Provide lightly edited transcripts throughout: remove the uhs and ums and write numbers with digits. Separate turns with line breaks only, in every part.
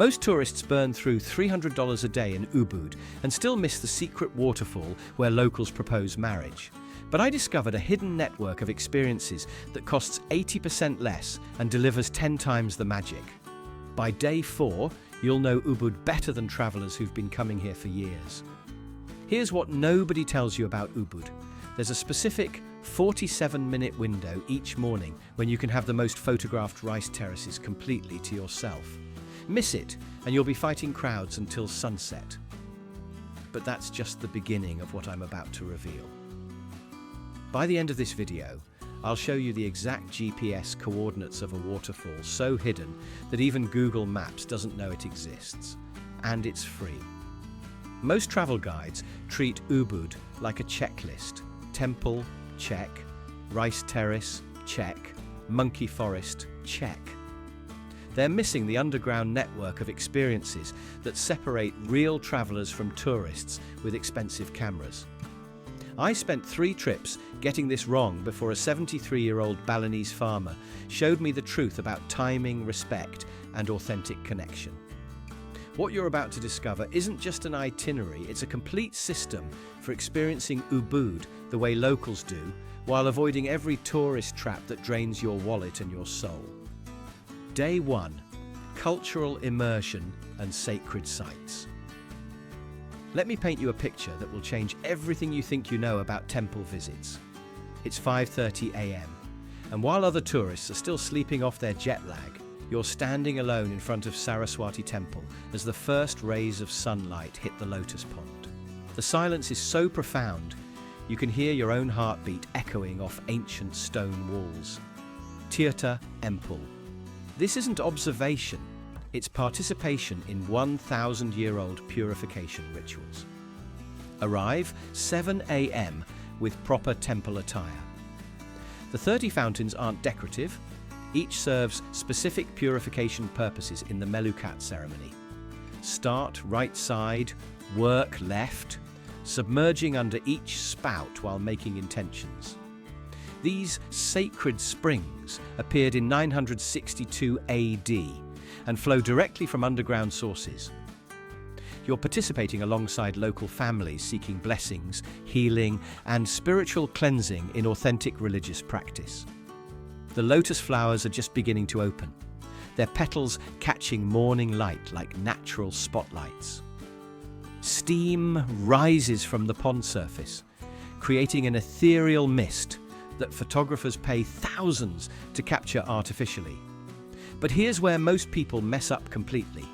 Most tourists burn through $300 a day in UBUD and still miss the secret waterfall where locals propose marriage. But I discovered a hidden network of experiences that costs 80% less and delivers 10 times the magic. By day 4, you'll know UBUD better than travelers who've been coming here for years. Here's what nobody tells you about UBUD. There's a specific 47-minute window each morning when you can have the most photographed rice terraces completely to yourself. Miss it, and you'll be fighting crowds until sunset. But that's just the beginning of what I'm about to reveal. By the end of this video, I'll show you the exact GPS coordinates of a waterfall so hidden that even Google Maps doesn't know it exists. And it's free. Most travel guides treat UBUD like a checklist. Temple, check. Rice terrace, check. Monkey forest, check. They're missing the underground network of experiences that separate real travelers from tourists with expensive cameras. I spent 3 trips getting this wrong before a 73-year-old Balinese farmer showed me the truth about timing, respect, and authentic connection. What you're about to discover isn't just an itinerary, it's a complete system for experiencing UBUD the way locals do, while avoiding every tourist trap that drains your wallet and your soul. Day 1. Cultural immersion and sacred sites. Let me paint you a picture that will change everything you think you know about temple visits. It's 5:30 a.m. and while other tourists are still sleeping off their jet lag, you're standing alone in front of Saraswati Temple as the first rays of sunlight hit the lotus pond. The silence is so profound, you can hear your own heartbeat echoing off ancient stone walls. Tirtha Empul. This isn't observation. It's participation in 1,000-year-old purification rituals. Arrive 7 a.m. with proper temple attire. The 30 fountains aren't decorative. Each serves specific purification purposes in the Melukat ceremony. Start right side, work left, submerging under each spout while making intentions. These sacred springs appeared in 962 AD and flow directly from underground sources. You're participating alongside local families seeking blessings, healing, and spiritual cleansing in authentic religious practice. The lotus flowers are just beginning to open, their petals catching morning light like natural spotlights. Steam rises from the pond surface, creating an ethereal mist that photographers pay thousands to capture artificially. But here's where most people mess up completely.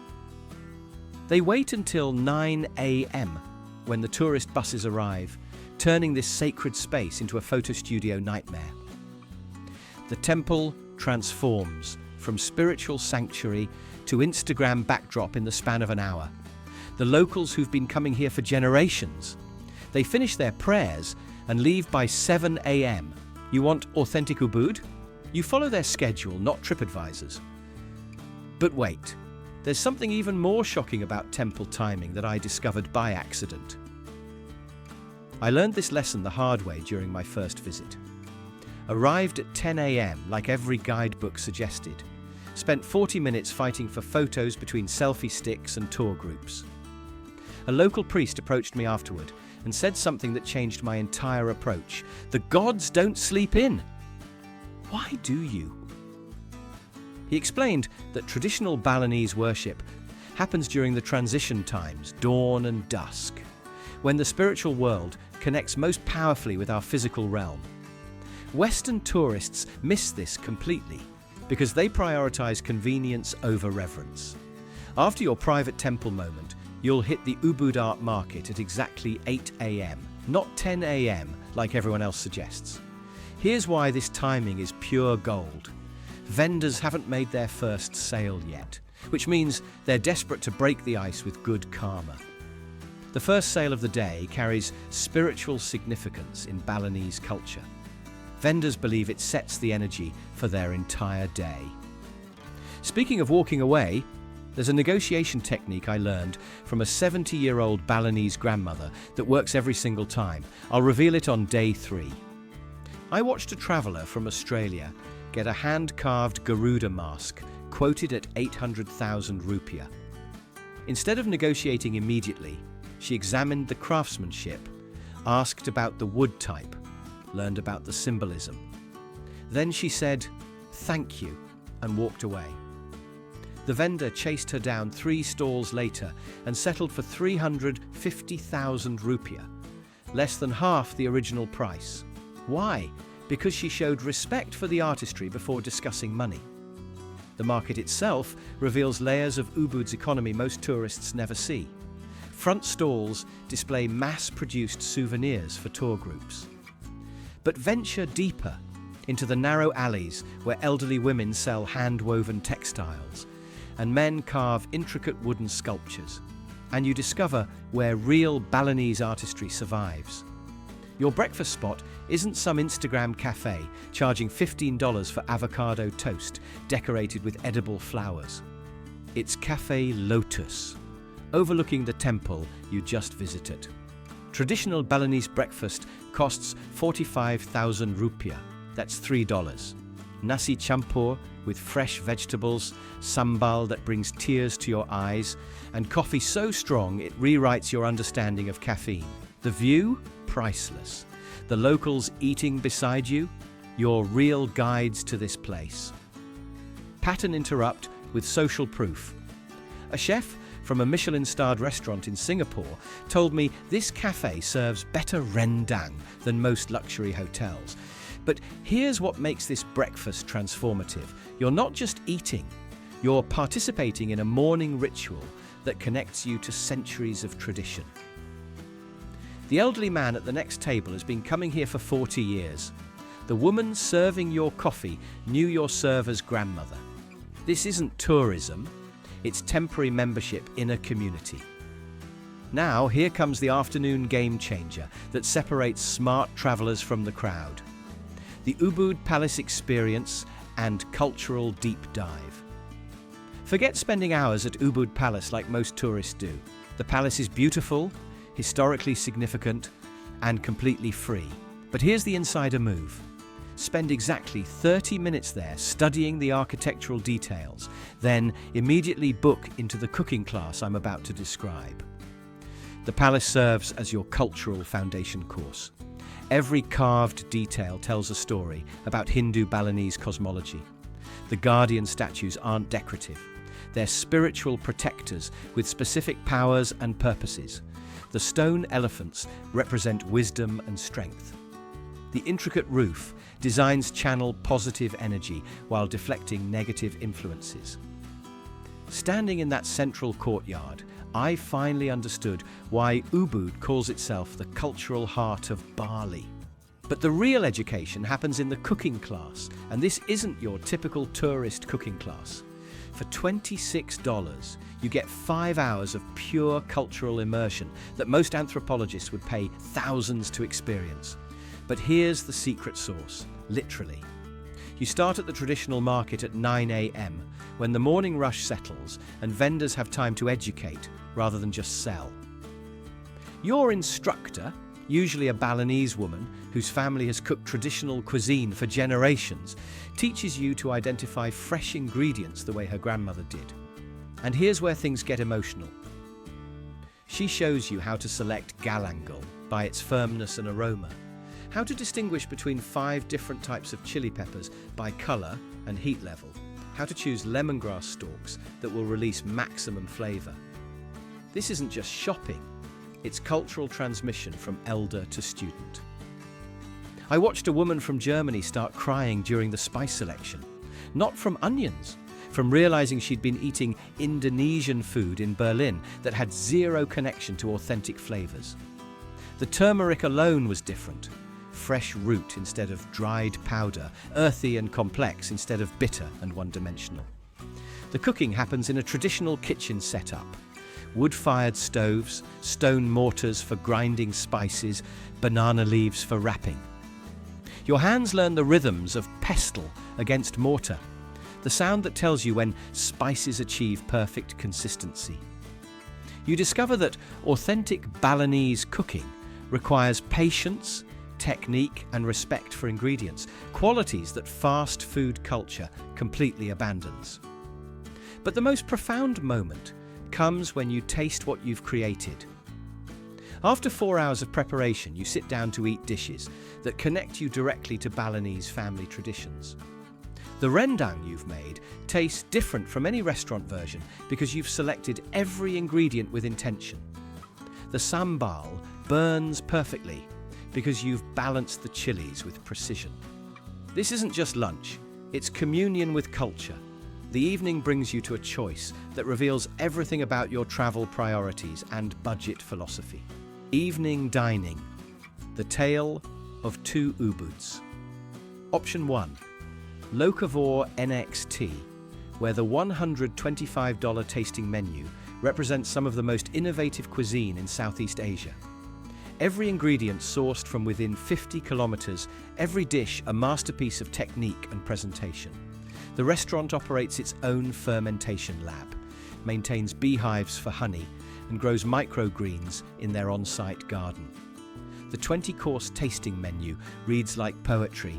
They wait until 9 a.m. when the tourist buses arrive, turning this sacred space into a photo studio nightmare. The temple transforms from spiritual sanctuary to Instagram backdrop in the span of an hour. The locals who've been coming here for generations, they finish their prayers and leave by 7 a.m. You want authentic UBUD? You follow their schedule, not TripAdvisor's. But wait, there's something even more shocking about temple timing that I discovered by accident. I learned this lesson the hard way during my first visit. Arrived at 10 a.m. like every guidebook suggested. Spent 40 minutes fighting for photos between selfie sticks and tour groups. A local priest approached me afterward and said something that changed my entire approach. The gods don't sleep in. Why do you? He explained that traditional Balinese worship happens during the transition times, dawn and dusk, when the spiritual world connects most powerfully with our physical realm. Western tourists miss this completely because they prioritize convenience over reverence. After your private temple moment, you'll hit the UBUD art market at exactly 8 a.m., not 10 a.m. like everyone else suggests. Here's why this timing is pure gold. Vendors haven't made their first sale yet, which means they're desperate to break the ice with good karma. The first sale of the day carries spiritual significance in Balinese culture. Vendors believe it sets the energy for their entire day. Speaking of walking away, there's a negotiation technique I learned from a 70-year-old Balinese grandmother that works every single time. I'll reveal it on day 3. I watched a traveller from Australia get a hand-carved Garuda mask quoted at 800,000 rupiah. Instead of negotiating immediately, she examined the craftsmanship, asked about the wood type, learned about the symbolism. Then she said, "Thank you," and walked away. The vendor chased her down 3 stalls later and settled for 350,000 rupiah, less than half the original price. Why? Because she showed respect for the artistry before discussing money. The market itself reveals layers of Ubud's economy most tourists never see. Front stalls display mass-produced souvenirs for tour groups. But venture deeper into the narrow alleys where elderly women sell hand-woven textiles and men carve intricate wooden sculptures, and you discover where real Balinese artistry survives. Your breakfast spot isn't some Instagram cafe charging $15 for avocado toast decorated with edible flowers. It's Cafe Lotus, overlooking the temple you just visited. Traditional Balinese breakfast costs 45,000 rupiah, that's $3. Nasi campur with fresh vegetables, sambal that brings tears to your eyes, and coffee so strong it rewrites your understanding of caffeine. The view? Priceless. The locals eating beside you? Your real guides to this place. Pattern interrupt with social proof. A chef from a Michelin-starred restaurant in Singapore told me this cafe serves better rendang than most luxury hotels. But here's what makes this breakfast transformative. You're not just eating, you're participating in a morning ritual that connects you to centuries of tradition. The elderly man at the next table has been coming here for 40 years. The woman serving your coffee knew your server's grandmother. This isn't tourism, it's temporary membership in a community. Now, here comes the afternoon game changer that separates smart travelers from the crowd. The UBUD Palace experience and cultural deep dive. Forget spending hours at UBUD Palace like most tourists do. The palace is beautiful, historically significant, and completely free. But here's the insider move. Spend exactly 30 minutes there studying the architectural details, then immediately book into the cooking class I'm about to describe. The palace serves as your cultural foundation course. Every carved detail tells a story about Hindu Balinese cosmology. The guardian statues aren't decorative. They're spiritual protectors with specific powers and purposes. The stone elephants represent wisdom and strength. The intricate roof designs channel positive energy while deflecting negative influences. Standing in that central courtyard, I finally understood why UBUD calls itself the cultural heart of Bali. But the real education happens in the cooking class, and this isn't your typical tourist cooking class. For $26, you get 5 hours of pure cultural immersion that most anthropologists would pay thousands to experience. But here's the secret sauce, literally. You start at the traditional market at 9 a.m, when the morning rush settles and vendors have time to educate rather than just sell. Your instructor, usually a Balinese woman whose family has cooked traditional cuisine for generations, teaches you to identify fresh ingredients the way her grandmother did. And here's where things get emotional. She shows you how to select galangal by its firmness and aroma, how to distinguish between 5 different types of chili peppers by color and heat level, how to choose lemongrass stalks that will release maximum flavor. This isn't just shopping, it's cultural transmission from elder to student. I watched a woman from Germany start crying during the spice selection, not from onions, from realizing she'd been eating Indonesian food in Berlin that had zero connection to authentic flavors. The turmeric alone was different. Fresh root instead of dried powder, earthy and complex instead of bitter and one-dimensional. The cooking happens in a traditional kitchen setup. Wood-fired stoves, stone mortars for grinding spices, banana leaves for wrapping. Your hands learn the rhythms of pestle against mortar, the sound that tells you when spices achieve perfect consistency. You discover that authentic Balinese cooking requires patience, technique, and respect for ingredients, qualities that fast food culture completely abandons. But the most profound moment comes when you taste what you've created. After 4 hours of preparation, you sit down to eat dishes that connect you directly to Balinese family traditions. The rendang you've made tastes different from any restaurant version because you've selected every ingredient with intention. The sambal burns perfectly because you've balanced the chilies with precision. This isn't just lunch, it's communion with culture. The evening brings you to a choice that reveals everything about your travel priorities and budget philosophy. Evening dining, the tale of two UBUDs. Option 1, Locavore NXT, where the $125 tasting menu represents some of the most innovative cuisine in Southeast Asia. Every ingredient sourced from within 50 kilometers, every dish a masterpiece of technique and presentation. The restaurant operates its own fermentation lab, maintains beehives for honey, and grows microgreens in their on-site garden. The 20-course tasting menu reads like poetry.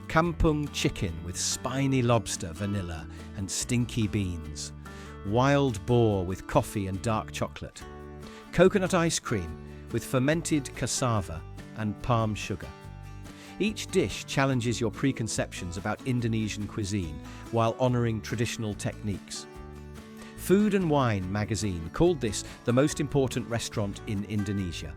Kampung chicken with spiny lobster, vanilla, and stinky beans. Wild boar with coffee and dark chocolate. Coconut ice cream with fermented cassava and palm sugar. Each dish challenges your preconceptions about Indonesian cuisine while honoring traditional techniques. Food and Wine magazine called this the most important restaurant in Indonesia.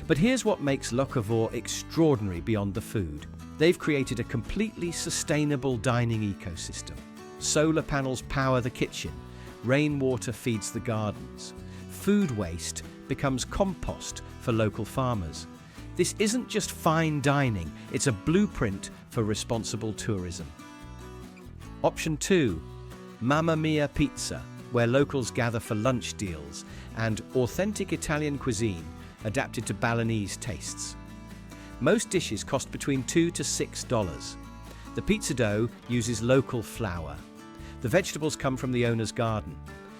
But here's what makes Locavore extraordinary beyond the food. They've created a completely sustainable dining ecosystem. Solar panels power the kitchen, rainwater feeds the gardens. Food waste becomes compost for local farmers. This isn't just fine dining, it's a blueprint for responsible tourism. Option 2, Mamma Mia Pizza, where locals gather for lunch deals, and authentic Italian cuisine adapted to Balinese tastes. Most dishes cost between $2 to $6. The pizza dough uses local flour. The vegetables come from the owner's garden.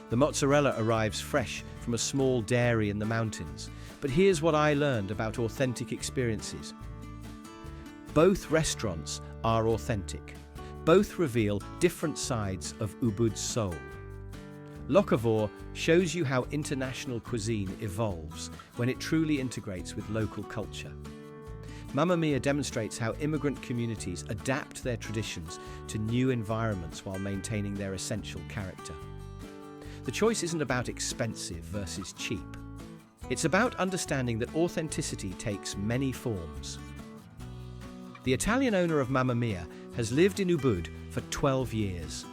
The mozzarella arrives fresh from a small dairy in the mountains. But here's what I learned about authentic experiences. Both restaurants are authentic. Both reveal different sides of UBUD's soul. Locavore shows you how international cuisine evolves when it truly integrates with local culture. Mamma Mia demonstrates how immigrant communities adapt their traditions to new environments while maintaining their essential character. The choice isn't about expensive versus cheap. It's about understanding that authenticity takes many forms. The Italian owner of Mamma Mia has lived in UBUD for 12 years.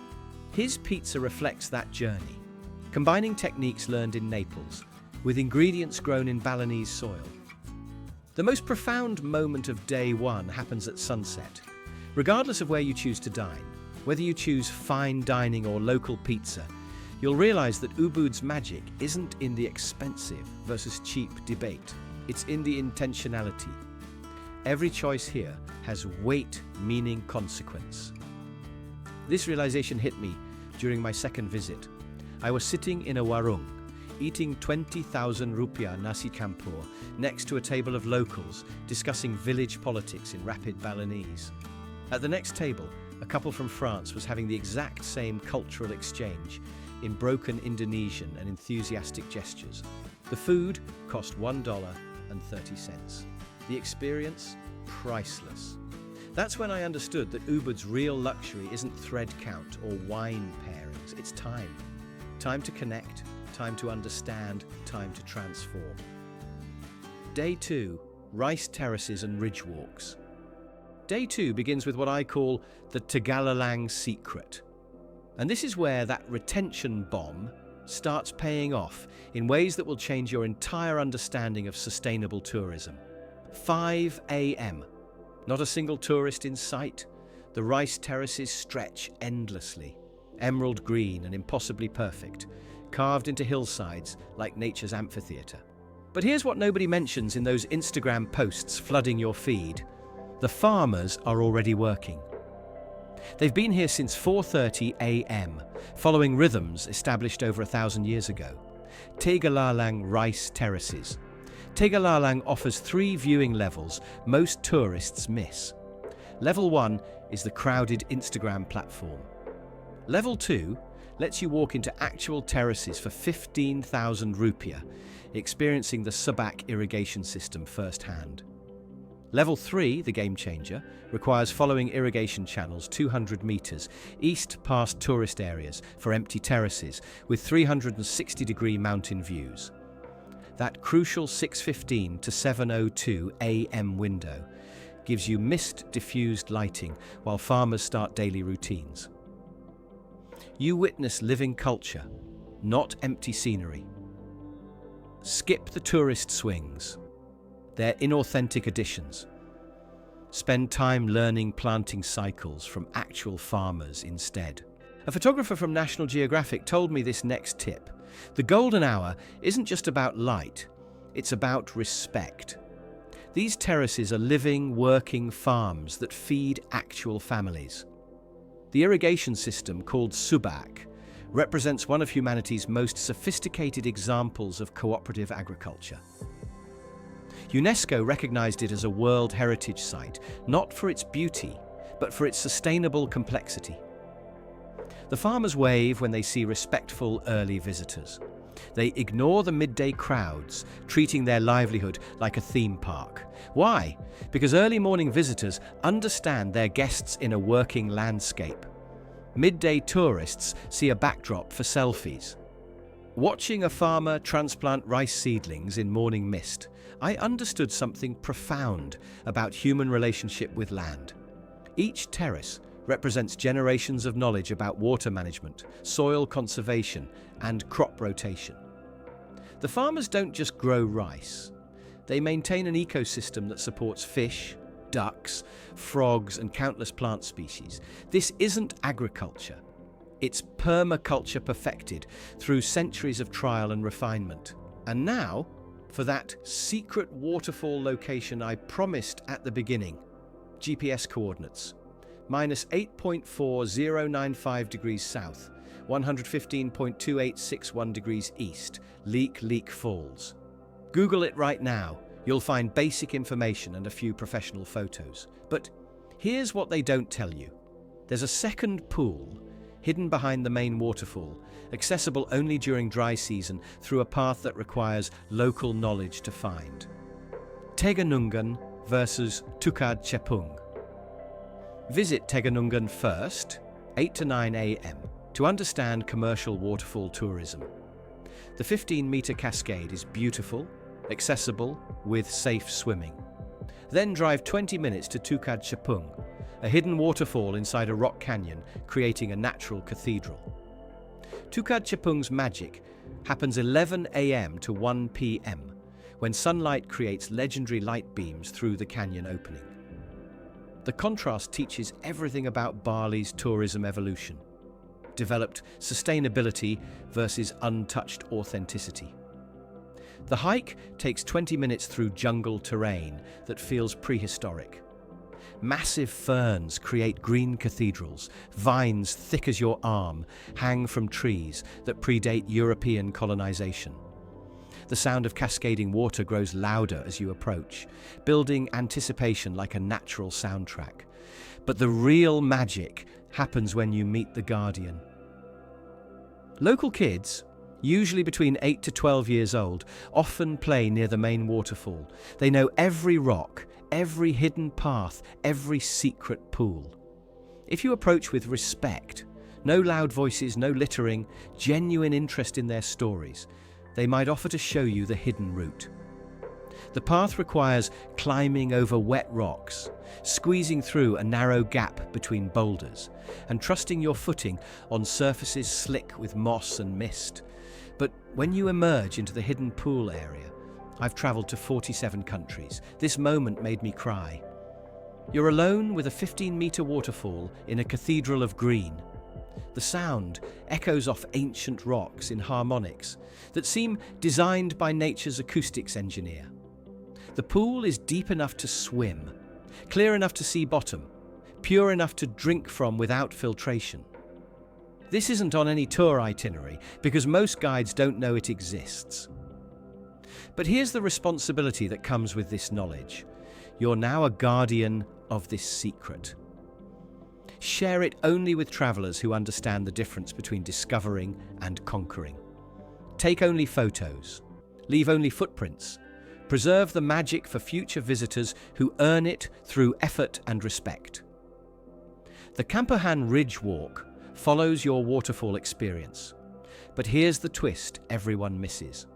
His pizza reflects that journey, combining techniques learned in Naples with ingredients grown in Balinese soil. The most profound moment of day one happens at sunset. Regardless of where you choose to dine, whether you choose fine dining or local pizza, you'll realize that UBUD's magic isn't in the expensive versus cheap debate. It's in the intentionality. Every choice here has weight, meaning, consequence. This realization hit me during my second visit. I was sitting in a warung, eating 20,000 rupiah nasi campur next to a table of locals discussing village politics in rapid Balinese. At the next table, a couple from France was having the exact same cultural exchange in broken Indonesian and enthusiastic gestures. The food cost $1.30. The experience, priceless. That's when I understood that UBUD's real luxury isn't thread count or wine pairings, it's time. Time to connect, time to understand, time to transform. Day 2, rice terraces and ridge walks. Day 2 begins with what I call the Tegalalang secret. And this is where that retention bomb starts paying off in ways that will change your entire understanding of sustainable tourism. 5 a.m. Not a single tourist in sight. The rice terraces stretch endlessly, emerald green and impossibly perfect, carved into hillsides like nature's amphitheater. But here's what nobody mentions in those Instagram posts flooding your feed. The farmers are already working. They've been here since 4:30 a.m., following rhythms established over 1,000 years ago. Tegalalang Rice Terraces. Tegalalang offers 3 viewing levels most tourists miss. Level 1 is the crowded Instagram platform. Level 2, lets you walk into actual terraces for 15,000 rupiah, experiencing the Subak irrigation system firsthand. Level 3, the game changer, requires following irrigation channels 200 meters east past tourist areas for empty terraces with 360-degree mountain views. That crucial 6:15 to 7:02 a.m. window gives you mist-diffused lighting while farmers start daily routines. You witness living culture, not empty scenery. Skip the tourist swings. They're inauthentic additions. Spend time learning planting cycles from actual farmers instead. A photographer from National Geographic told me this next tip. The golden hour isn't just about light, it's about respect. These terraces are living, working farms that feed actual families. The irrigation system, called Subak, represents one of humanity's most sophisticated examples of cooperative agriculture. UNESCO recognized it as a World Heritage Site, not for its beauty, but for its sustainable complexity. The farmers wave when they see respectful early visitors. They ignore the midday crowds, treating their livelihood like a theme park. Why? Because early morning visitors understand their guests in a working landscape. Midday tourists see a backdrop for selfies. Watching a farmer transplant rice seedlings in morning mist, I understood something profound about human relationship with land. Each terrace represents generations of knowledge about water management, soil conservation, and crop rotation. The farmers don't just grow rice. They maintain an ecosystem that supports fish, ducks, frogs, and countless plant species. This isn't agriculture. It's permaculture perfected through centuries of trial and refinement. And now, for that secret waterfall location I promised at the beginning. GPS coordinates. -8.4095 degrees south, 115.2861 degrees east, Leak Falls. Google it right now. You'll find basic information and a few professional photos. But here's what they don't tell you. There's a second pool, hidden behind the main waterfall, accessible only during dry season through a path that requires local knowledge to find. Teganungan versus Tukad Chepung. Visit Teganungan first, 8 to 9 a.m., to understand commercial waterfall tourism. The 15-meter cascade is beautiful, accessible, with safe swimming. Then drive 20 minutes to Tukad Chepung, a hidden waterfall inside a rock canyon, creating a natural cathedral. Tukad Chepung's magic happens 11 a.m. to 1 p.m., when sunlight creates legendary light beams through the canyon opening. The contrast teaches everything about Bali's tourism evolution. Developed sustainability versus untouched authenticity. The hike takes 20 minutes through jungle terrain that feels prehistoric. Massive ferns create green cathedrals, vines thick as your arm hang from trees that predate European colonization. The sound of cascading water grows louder as you approach, building anticipation like a natural soundtrack. But the real magic happens when you meet the guardian. Local kids, usually between 8 to 12 years old, often play near the main waterfall. They know every rock, every hidden path, every secret pool. If you approach with respect, no loud voices, no littering, genuine interest in their stories, they might offer to show you the hidden route. The path requires climbing over wet rocks, squeezing through a narrow gap between boulders, and trusting your footing on surfaces slick with moss and mist. But when you emerge into the hidden pool area, I've traveled to 47 countries. This moment made me cry. You're alone with a 15-meter waterfall in a cathedral of green. The sound echoes off ancient rocks in harmonics that seem designed by nature's acoustics engineer. The pool is deep enough to swim, clear enough to see bottom, pure enough to drink from without filtration. This isn't on any tour itinerary because most guides don't know it exists. But here's the responsibility that comes with this knowledge. You're now a guardian of this secret. Share it only with travelers who understand the difference between discovering and conquering. Take only photos. Leave only footprints. Preserve the magic for future visitors who earn it through effort and respect. The Kampahan Ridge Walk follows your waterfall experience. But here's the twist everyone misses.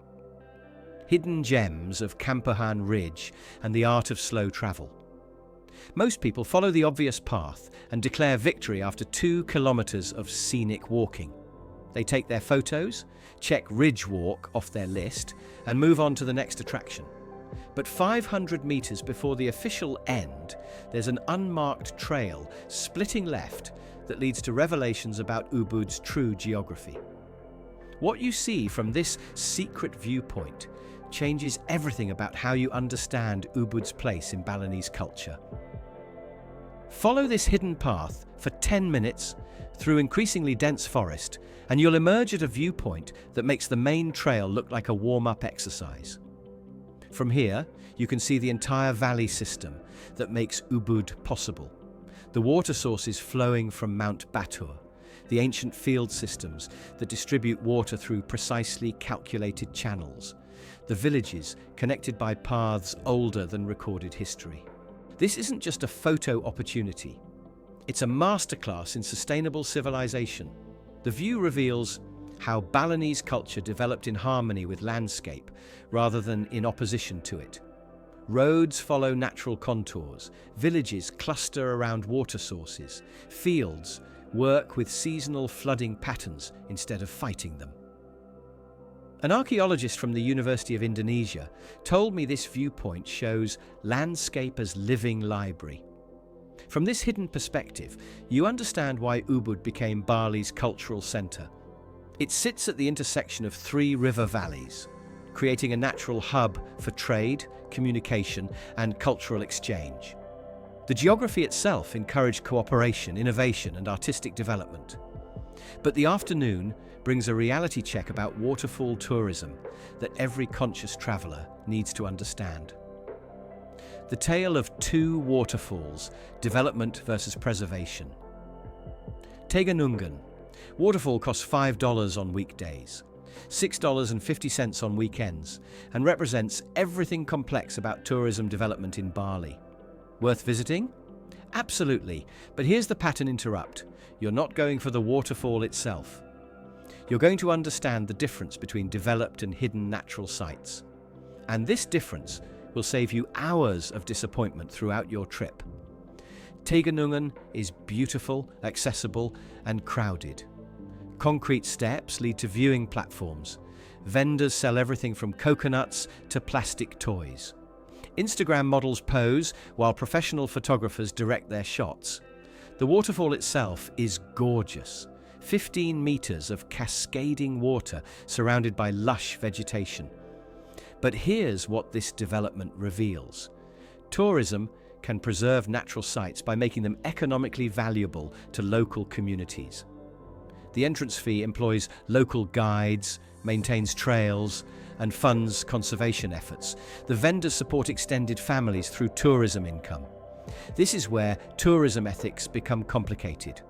Hidden gems of Kampahan Ridge and the art of slow travel. Most people follow the obvious path and declare victory after 2 kilometers of scenic walking. They take their photos, check Ridge Walk off their list, and move on to the next attraction. But 500 meters before the official end, there's an unmarked trail splitting left that leads to revelations about Ubud's true geography. What you see from this secret viewpoint changes everything about how you understand Ubud's place in Balinese culture. Follow this hidden path for 10 minutes through increasingly dense forest, and you'll emerge at a viewpoint that makes the main trail look like a warm-up exercise. From here, you can see the entire valley system that makes Ubud possible. The water sources flowing from Mount Batur, the ancient field systems that distribute water through precisely calculated channels, the villages connected by paths older than recorded history. This isn't just a photo opportunity. It's a masterclass in sustainable civilization. The view reveals how Balinese culture developed in harmony with landscape rather than in opposition to it. Roads follow natural contours, villages cluster around water sources, fields work with seasonal flooding patterns instead of fighting them. An archaeologist from the University of Indonesia told me this viewpoint shows landscape as living library. From this hidden perspective, you understand why Ubud became Bali's cultural center. It sits at the intersection of 3 river valleys, creating a natural hub for trade, communication, and cultural exchange. The geography itself encouraged cooperation, innovation, and artistic development. But the afternoon brings a reality check about waterfall tourism that every conscious traveler needs to understand. The tale of 2 waterfalls, development versus preservation. Teganungan. Waterfall costs $5 on weekdays, $6.50 on weekends, and represents everything complex about tourism development in Bali. Worth visiting? Absolutely, but here's the pattern interrupt. You're not going for the waterfall itself. You're going to understand the difference between developed and hidden natural sites. And this difference will save you hours of disappointment throughout your trip. Teganungan is beautiful, accessible, and crowded. Concrete steps lead to viewing platforms. Vendors sell everything from coconuts to plastic toys. Instagram models pose while professional photographers direct their shots. The waterfall itself is gorgeous. 15 meters of cascading water surrounded by lush vegetation. But here's what this development reveals. Tourism can preserve natural sites by making them economically valuable to local communities. The entrance fee employs local guides, maintains trails, and funds conservation efforts. The vendors support extended families through tourism income. This is where tourism ethics become complicated.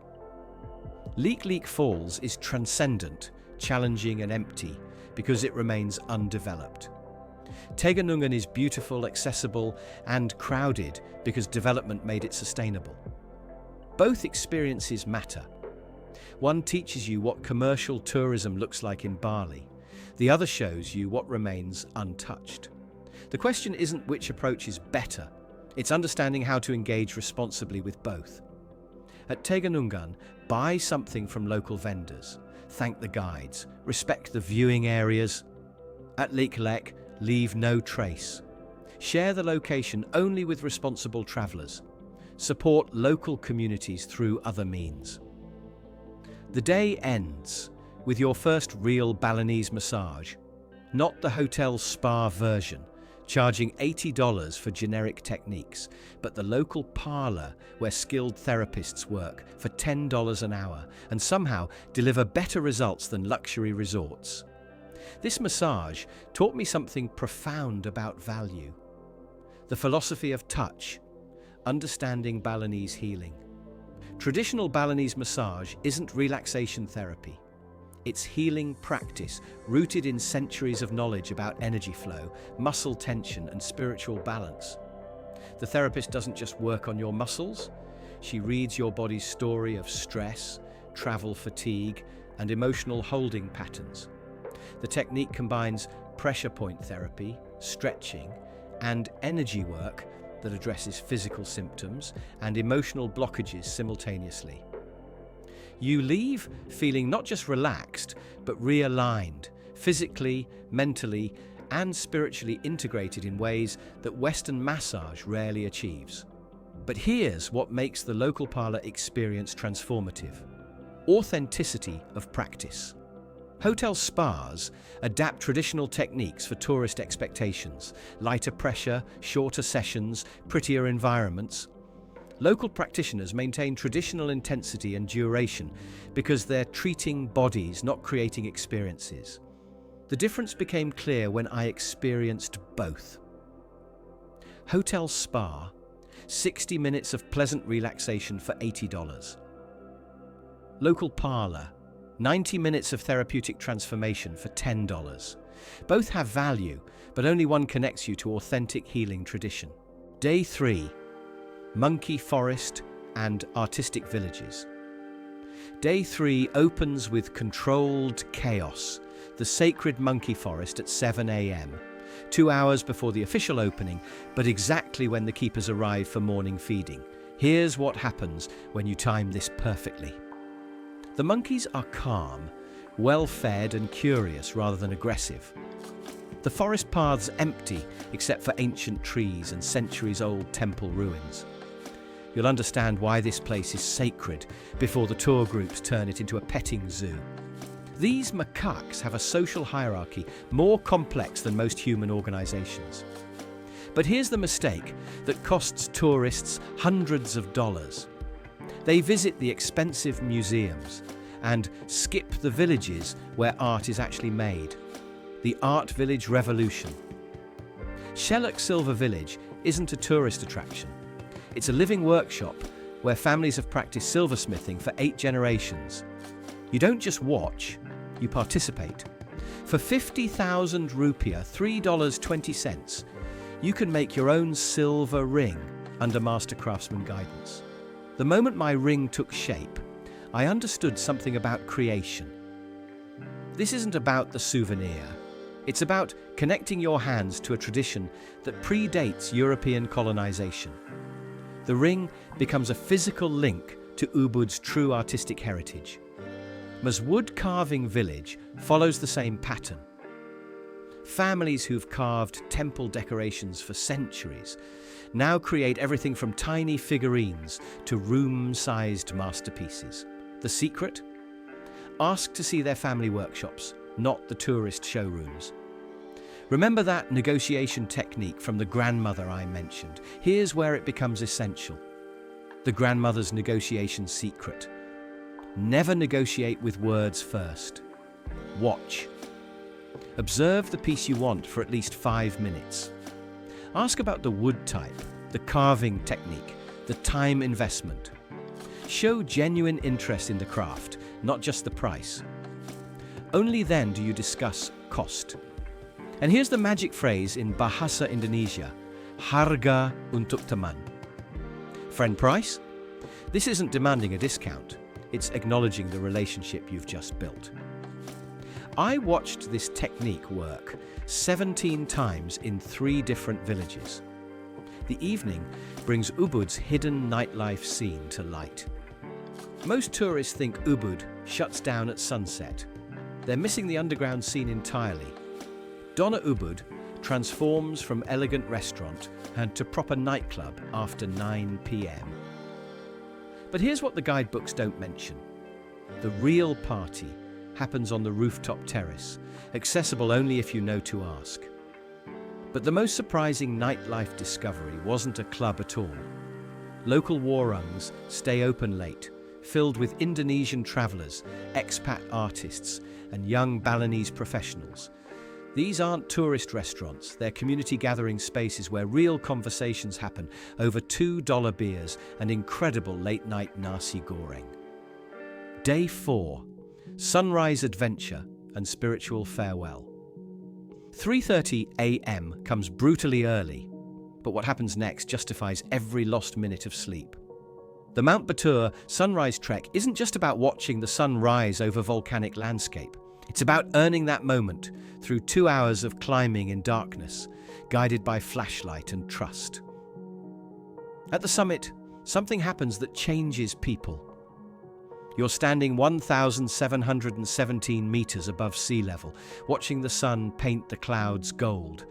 Leak Falls is transcendent, challenging, and empty because it remains undeveloped. Teganungan is beautiful, accessible, and crowded because development made it sustainable. Both experiences matter. One teaches you what commercial tourism looks like in Bali. The other shows you what remains untouched. The question isn't which approach is better. It's understanding how to engage responsibly with both. At Teganungan, buy something from local vendors. Thank the guides. Respect the viewing areas. At Lek, leave no trace. Share the location only with responsible travelers. Support local communities through other means. The day ends with your first real Balinese massage, not the hotel spa version, charging $80 for generic techniques, but the local parlor where skilled therapists work for $10 an hour and somehow deliver better results than luxury resorts. This massage taught me something profound about value. The philosophy of touch, understanding Balinese healing. Traditional Balinese massage isn't relaxation therapy. It's healing practice rooted in centuries of knowledge about energy flow, muscle tension, and spiritual balance. The therapist doesn't just work on your muscles, she reads your body's story of stress, travel fatigue, and emotional holding patterns. The technique combines pressure point therapy, stretching, and energy work that addresses physical symptoms and emotional blockages simultaneously. You leave feeling not just relaxed, but realigned, physically, mentally, and spiritually integrated in ways that Western massage rarely achieves. But here's what makes the local parlour experience transformative: authenticity of practice. Hotel spas adapt traditional techniques for tourist expectations: lighter pressure, shorter sessions, prettier environments. Local practitioners maintain traditional intensity and duration because they're treating bodies, not creating experiences. The difference became clear when I experienced both. Hotel spa, 60 minutes of pleasant relaxation for $80. Local parlour, 90 minutes of therapeutic transformation for $10. Both have value, but only one connects you to authentic healing tradition. Day 3. Monkey Forest and Artistic Villages. Day 3 opens with controlled chaos, the sacred monkey forest at 7 a.m., 2 hours before the official opening, but exactly when the keepers arrive for morning feeding. Here's what happens when you time this perfectly. The monkeys are calm, well-fed and curious rather than aggressive. The forest paths empty except for ancient trees and centuries-old temple ruins. You'll understand why this place is sacred before the tour groups turn it into a petting zoo. These macaques have a social hierarchy more complex than most human organizations. But here's the mistake that costs tourists hundreds of dollars. They visit the expensive museums and skip the villages where art is actually made. The Art Village Revolution. Sheluk Silver Village isn't a tourist attraction. It's a living workshop where families have practiced silversmithing for 8 generations. You don't just watch, you participate. For 50,000 rupiah, $3.20, you can make your own silver ring under master craftsman guidance. The moment my ring took shape, I understood something about creation. This isn't about the souvenir. It's about connecting your hands to a tradition that predates European colonization. The ring becomes a physical link to UBUD's true artistic heritage. Mas wood carving village follows the same pattern. Families who've carved temple decorations for centuries now create everything from tiny figurines to room-sized masterpieces. The secret? Ask to see their family workshops, not the tourist showrooms. Remember that negotiation technique from the grandmother I mentioned? Here's where it becomes essential. The grandmother's negotiation secret. Never negotiate with words first. Watch. Observe the piece you want for at least 5 minutes. Ask about the wood type, the carving technique, the time investment. Show genuine interest in the craft, not just the price. Only then do you discuss cost. And here's the magic phrase in Bahasa Indonesia, harga untuk teman. Friend price? This isn't demanding a discount, it's acknowledging the relationship you've just built. I watched this technique work 17 times in 3 different villages. The evening brings UBUD's hidden nightlife scene to light. Most tourists think UBUD shuts down at sunset. They're missing the underground scene entirely. Dona UBUD transforms from elegant restaurant and to proper nightclub after 9 p.m. But here's what the guidebooks don't mention. The real party happens on the rooftop terrace, accessible only if you know to ask. But the most surprising nightlife discovery wasn't a club at all. Local warungs stay open late, filled with Indonesian travellers, expat artists, and young Balinese professionals. These aren't tourist restaurants, they're community gathering spaces where real conversations happen over $2 beers and incredible late-night nasi goreng. Day 4. Sunrise adventure and spiritual farewell. 3:30 a.m. comes brutally early, but what happens next justifies every lost minute of sleep. The Mount Batur sunrise trek isn't just about watching the sun rise over volcanic landscape. It's about earning that moment through 2 hours of climbing in darkness, guided by flashlight and trust. At the summit, something happens that changes people. You're standing 1,717 meters above sea level, watching the sun paint the clouds gold,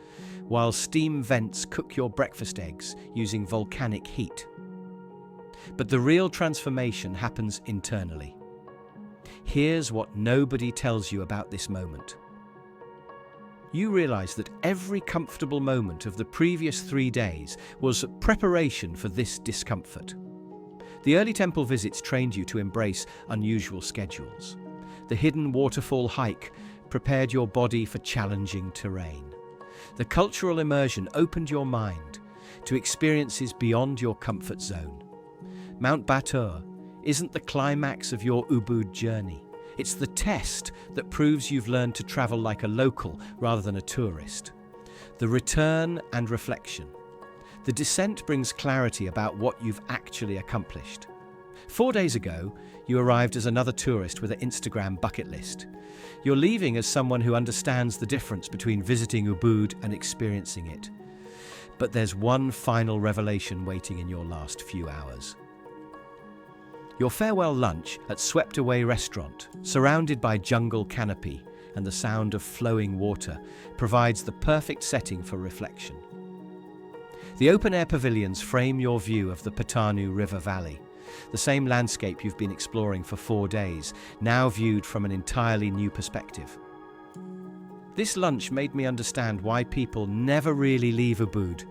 while steam vents cook your breakfast eggs using volcanic heat. But the real transformation happens internally. Here's what nobody tells you about this moment. You realize that every comfortable moment of the previous 3 days was preparation for this discomfort. The early temple visits trained you to embrace unusual schedules. The hidden waterfall hike prepared your body for challenging terrain. The cultural immersion opened your mind to experiences beyond your comfort zone. Mount Batur isn't the climax of your UBUD journey. It's the test that proves you've learned to travel like a local rather than a tourist. The return and reflection. The descent brings clarity about what you've actually accomplished. 4 days ago, you arrived as another tourist with an Instagram bucket list. You're leaving as someone who understands the difference between visiting UBUD and experiencing it. But there's one final revelation waiting in your last few hours. Your farewell lunch at Swept Away Restaurant, surrounded by jungle canopy and the sound of flowing water, provides the perfect setting for reflection. The open-air pavilions frame your view of the Patanu River Valley, the same landscape you've been exploring for 4 days, now viewed from an entirely new perspective. This lunch made me understand why people never really leave UBUD.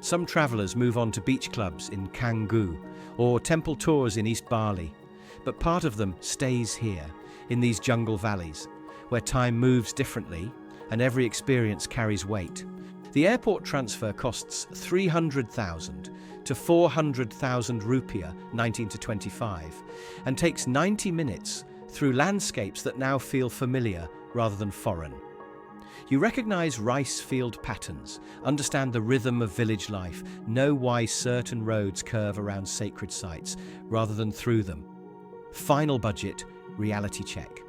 Some travelers move on to beach clubs in Canggu or temple tours in East Bali, but part of them stays here, in these jungle valleys, where time moves differently and every experience carries weight. The airport transfer costs 300,000 to 400,000 rupiah, 19 to 25, and takes 90 minutes through landscapes that now feel familiar rather than foreign. You recognize rice field patterns, understand the rhythm of village life, know why certain roads curve around sacred sites rather than through them. Final budget, reality check.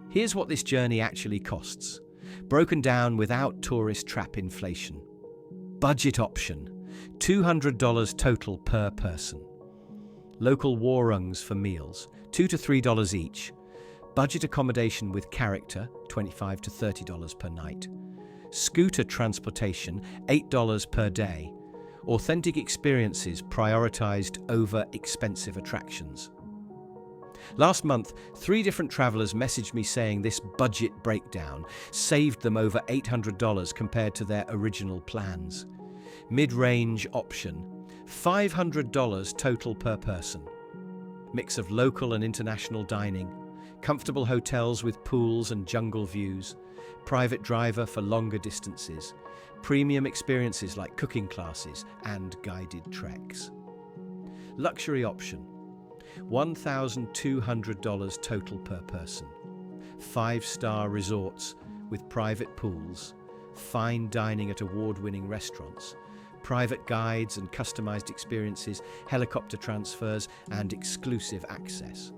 Here's what this journey actually costs, broken down without tourist trap inflation. Budget option, $200 total per person. Local warungs for meals, $2 to $3 each. Budget accommodation with character, $25 to $30 per night. Scooter transportation, $8 per day. Authentic experiences prioritized over expensive attractions. Last month, 3 different travelers messaged me saying this budget breakdown saved them over $800 compared to their original plans. Mid-range option, $500 total per person. Mix of local and international dining. Comfortable hotels with pools and jungle views, private driver for longer distances, premium experiences like cooking classes and guided treks. Luxury option, $1,200 total per person. 5-star resorts with private pools, fine dining at award-winning restaurants, private guides and customized experiences, helicopter transfers and exclusive access.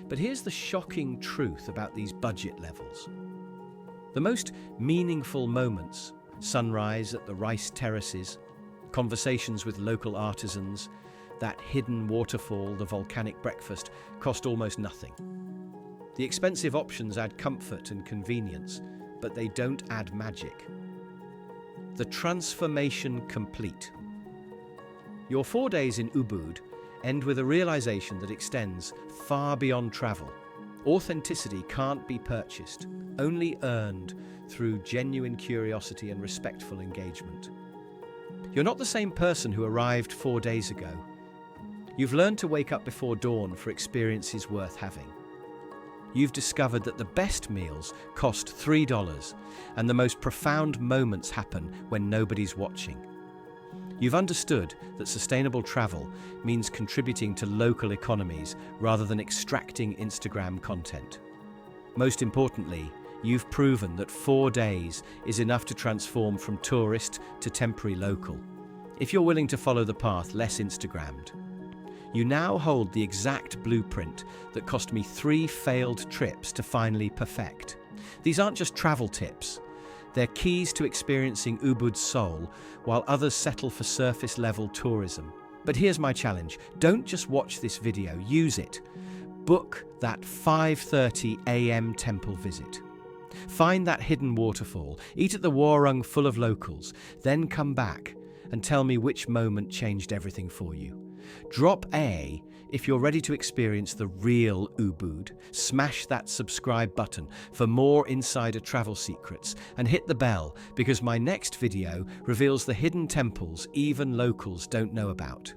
But here's the shocking truth about these budget levels. The most meaningful moments, sunrise at the rice terraces, conversations with local artisans, that hidden waterfall, the volcanic breakfast, cost almost nothing. The expensive options add comfort and convenience, but they don't add magic. The transformation complete. Your 4 days in UBUD end with a realization that extends far beyond travel. Authenticity can't be purchased, only earned through genuine curiosity and respectful engagement. You're not the same person who arrived 4 days ago. You've learned to wake up before dawn for experiences worth having. you've discovered that the best meals cost $3 and the most profound moments happen when nobody's watching. You've understood that sustainable travel means contributing to local economies rather than extracting Instagram content. Most importantly, you've proven that 4 days is enough to transform from tourist to temporary local, if you're willing to follow the path less Instagrammed. You now hold the exact blueprint that cost me 3 failed trips to finally perfect. These aren't just travel tips. They're keys to experiencing UBUD's soul while others settle for surface-level tourism. But here's my challenge. Don't just watch this video, use it. Book that 5:30 a.m. temple visit. Find that hidden waterfall, eat at the warung full of locals, then come back and tell me which moment changed everything for you. Drop A if you're ready to experience the real UBUD. Smash that subscribe button for more insider travel secrets and hit the bell because my next video reveals the hidden temples even locals don't know about.